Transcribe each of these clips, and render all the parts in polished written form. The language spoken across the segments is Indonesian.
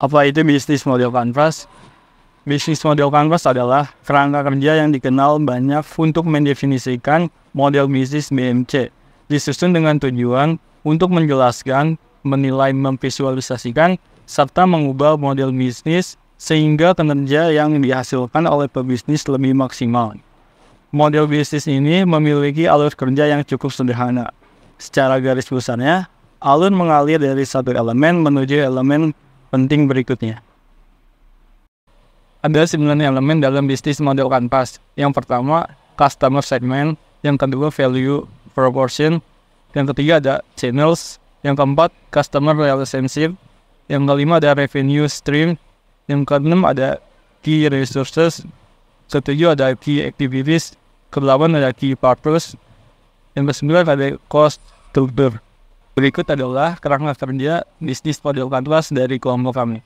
Apa itu bisnis model kanvas? Bisnis model kanvas adalah kerangka kerja yang dikenal banyak untuk mendefinisikan model bisnis BMC, disusun dengan tujuan untuk menjelaskan, menilai, memvisualisasikan, serta mengubah model bisnis sehingga kinerja yang dihasilkan oleh pebisnis lebih maksimal. Model bisnis ini memiliki alur kerja yang cukup sederhana. Secara garis besarnya, alur mengalir dari satu elemen menuju elemen penting berikutnya. Ada 9 elemen dalam bisnis model kanvas. Yang pertama, customer segment. Yang kedua, value proportion. Yang ketiga ada channels. Yang keempat, customer relationship. Yang kelima ada revenue stream. Yang keenam ada key resources. Ketujuh ada key activities. Kedelapan ada key purpose. Yang kesembilan ada cost structure. Berikut adalah kerangka kerja bisnis model kanvas dari kelompok kami.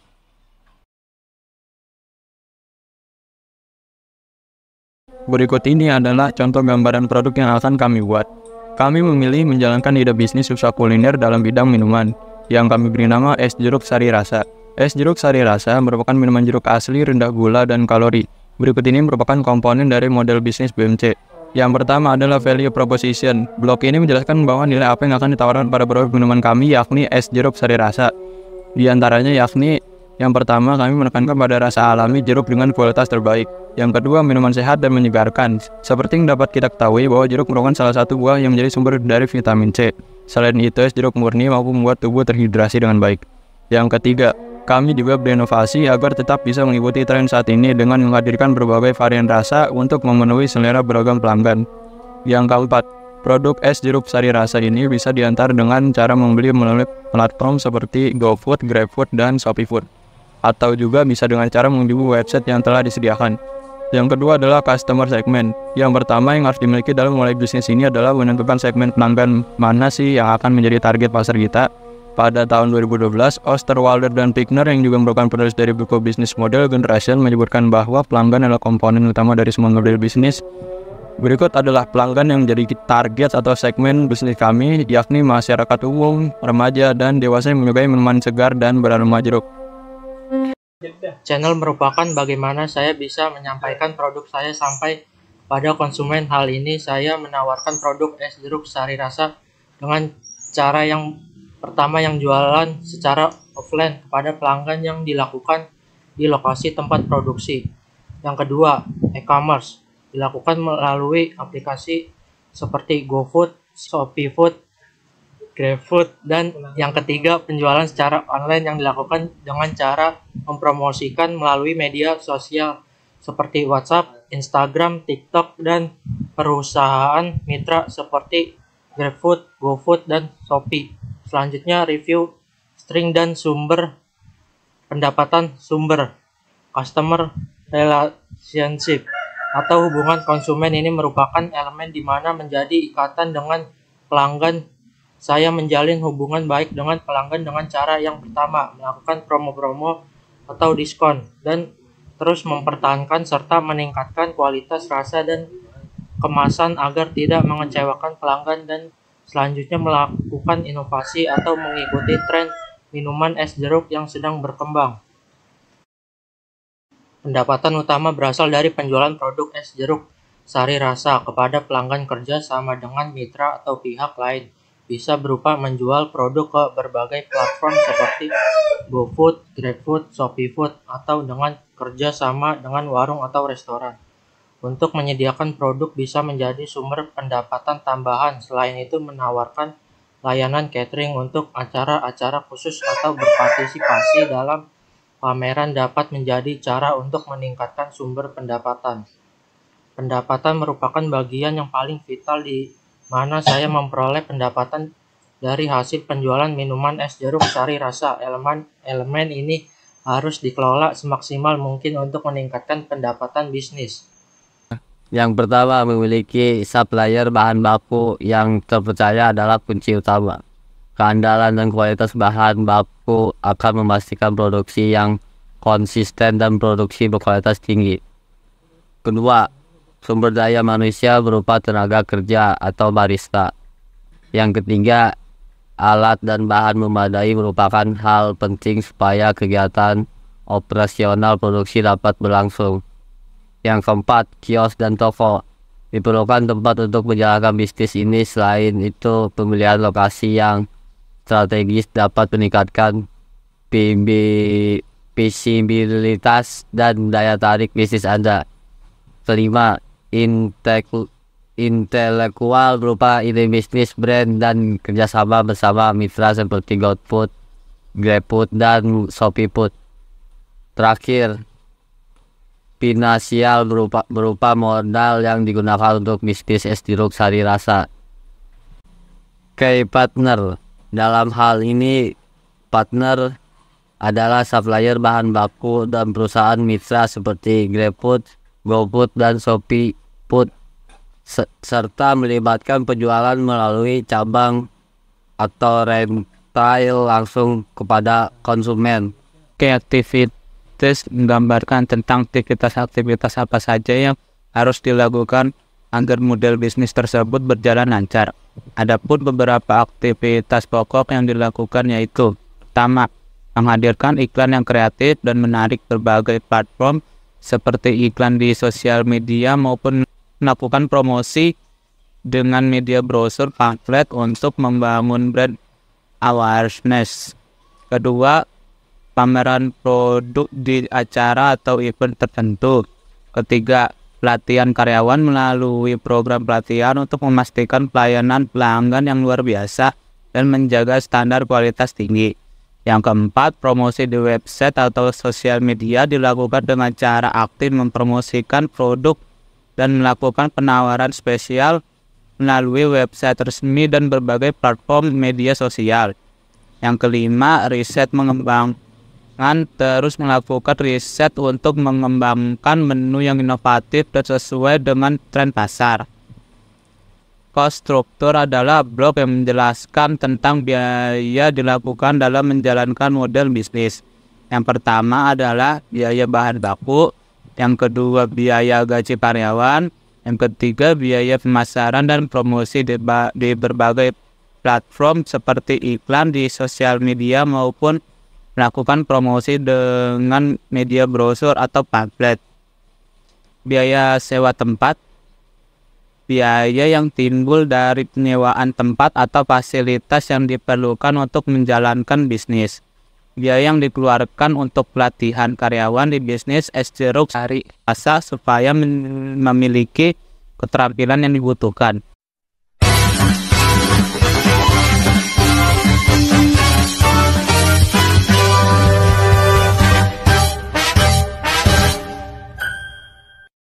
Berikut ini adalah contoh gambaran produk yang akan kami buat. Kami memilih menjalankan ide bisnis usaha kuliner dalam bidang minuman, yang kami beri nama es jeruk sari rasa. Es jeruk sari rasa merupakan minuman jeruk asli rendah gula dan kalori. Berikut ini merupakan komponen dari model bisnis BMC. Yang pertama adalah value proposition. Blok ini menjelaskan bahwa nilai apa yang akan ditawarkan pada produk minuman kami, yakni es jeruk sari rasa. Di antaranya yakni, yang pertama, kami menekankan pada rasa alami jeruk dengan kualitas terbaik. Yang kedua, minuman sehat dan menyegarkan. Seperti yang dapat kita ketahui bahwa jeruk merupakan salah satu buah yang menjadi sumber dari vitamin C. Selain itu, es jeruk murni mampu membuat tubuh terhidrasi dengan baik. Yang ketiga, kami juga berinovasi agar tetap bisa mengikuti tren saat ini dengan menghadirkan berbagai varian rasa untuk memenuhi selera beragam pelanggan. Yang keempat, produk es jeruk sari rasa ini bisa diantar dengan cara membeli melalui platform seperti GoFood, GrabFood, dan ShopeeFood. Atau juga bisa dengan cara mengunjungi website yang telah disediakan. Yang kedua adalah customer segment. Yang pertama yang harus dimiliki dalam mulai bisnis ini adalah menentukan segmen pelanggan mana sih yang akan menjadi target pasar kita. Pada tahun 2012, Osterwalder dan Pickner yang juga merupakan penulis dari buku Business Model Generation menyebutkan bahwa pelanggan adalah komponen utama dari semua model bisnis. Berikut adalah pelanggan yang menjadi target atau segmen bisnis kami, yakni masyarakat umum, remaja, dan dewasa yang menyukai minuman segar dan beraroma jeruk. Channel merupakan bagaimana saya bisa menyampaikan produk saya sampai pada konsumen. Hal ini saya menawarkan produk es jeruk sari rasa dengan cara yang pertama yang jualan secara offline kepada pelanggan yang dilakukan di lokasi tempat produksi. Yang kedua, e-commerce dilakukan melalui aplikasi seperti GoFood, ShopeeFood, GrabFood, dan yang ketiga penjualan secara online yang dilakukan dengan cara mempromosikan melalui media sosial seperti WhatsApp, Instagram, TikTok, dan perusahaan mitra seperti GrabFood, GoFood, dan Shopee. Selanjutnya review string dan sumber pendapatan sumber. Customer relationship atau hubungan konsumen ini merupakan elemen di mana menjadi ikatan dengan pelanggan. Saya menjalin hubungan baik dengan pelanggan dengan cara yang pertama, melakukan promo-promo atau diskon, dan terus mempertahankan serta meningkatkan kualitas rasa dan kemasan agar tidak mengecewakan pelanggan, dan selanjutnya melakukan inovasi atau mengikuti tren minuman es jeruk yang sedang berkembang. Pendapatan utama berasal dari penjualan produk es jeruk sari rasa kepada pelanggan kerja sama dengan mitra atau pihak lain. Bisa berupa menjual produk ke berbagai platform seperti GoFood, GrabFood, ShopeeFood, atau dengan kerja sama dengan warung atau restoran. Untuk menyediakan produk bisa menjadi sumber pendapatan tambahan. Selain itu menawarkan layanan catering untuk acara-acara khusus atau berpartisipasi dalam pameran dapat menjadi cara untuk meningkatkan sumber pendapatan. Pendapatan merupakan bagian yang paling vital di mana saya memperoleh pendapatan dari hasil penjualan minuman es jeruk sari rasa. Elemen ini harus dikelola semaksimal mungkin untuk meningkatkan pendapatan bisnis. Yang pertama, memiliki supplier bahan baku yang terpercaya adalah kunci utama. Keandalan dan kualitas bahan baku akan memastikan produksi yang konsisten dan produksi berkualitas tinggi. Kedua, sumber daya manusia berupa tenaga kerja atau barista. Yang ketiga, alat dan bahan memadai merupakan hal penting supaya kegiatan operasional produksi dapat berlangsung. Yang keempat, kios dan toko. Diperlukan tempat untuk menjalankan bisnis ini. Selain itu, pemilihan lokasi yang strategis dapat meningkatkan visibilitas dan daya tarik bisnis Anda. Kelima, intelektual berupa ide bisnis, brand, dan kerjasama bersama mitra seperti GoFood, GrabFood, dan ShopeeFood. Terakhir, finansial berupa modal yang digunakan untuk bisnis es jeruk sari rasa. Key partner. Dalam hal ini, partner adalah supplier bahan baku dan perusahaan mitra seperti GrabFood, GoFood, dan ShopeeFood, serta melibatkan penjualan melalui cabang atau retail langsung kepada konsumen. Aktivitas menggambarkan tentang aktivitas apa saja yang harus dilakukan agar model bisnis tersebut berjalan lancar. Adapun beberapa aktivitas pokok yang dilakukan yaitu: pertama, menghadirkan iklan yang kreatif dan menarik berbagai platform seperti iklan di sosial media maupun melakukan promosi dengan media brosur pamflet untuk membangun brand awareness. Kedua, pameran produk di acara atau event tertentu. Ketiga, pelatihan karyawan melalui program pelatihan untuk memastikan pelayanan pelanggan yang luar biasa dan menjaga standar kualitas tinggi. Yang keempat, promosi di website atau sosial media dilakukan dengan cara aktif mempromosikan produk dan melakukan penawaran spesial melalui website resmi dan berbagai platform media sosial. Yang kelima, riset mengembangkan terus melakukan riset untuk mengembangkan menu yang inovatif dan sesuai dengan tren pasar. Cost structure adalah blok yang menjelaskan tentang biaya dilakukan dalam menjalankan model bisnis. Yang pertama adalah biaya bahan baku, yang kedua biaya gaji karyawan, yang ketiga biaya pemasaran dan promosi di berbagai platform seperti iklan di sosial media maupun melakukan promosi dengan media brosur atau pamflet. Biaya sewa tempat, biaya yang timbul dari penyewaan tempat atau fasilitas yang diperlukan untuk menjalankan bisnis. Biaya yang dikeluarkan untuk pelatihan karyawan di bisnis es jeruk sari rasa supaya memiliki keterampilan yang dibutuhkan.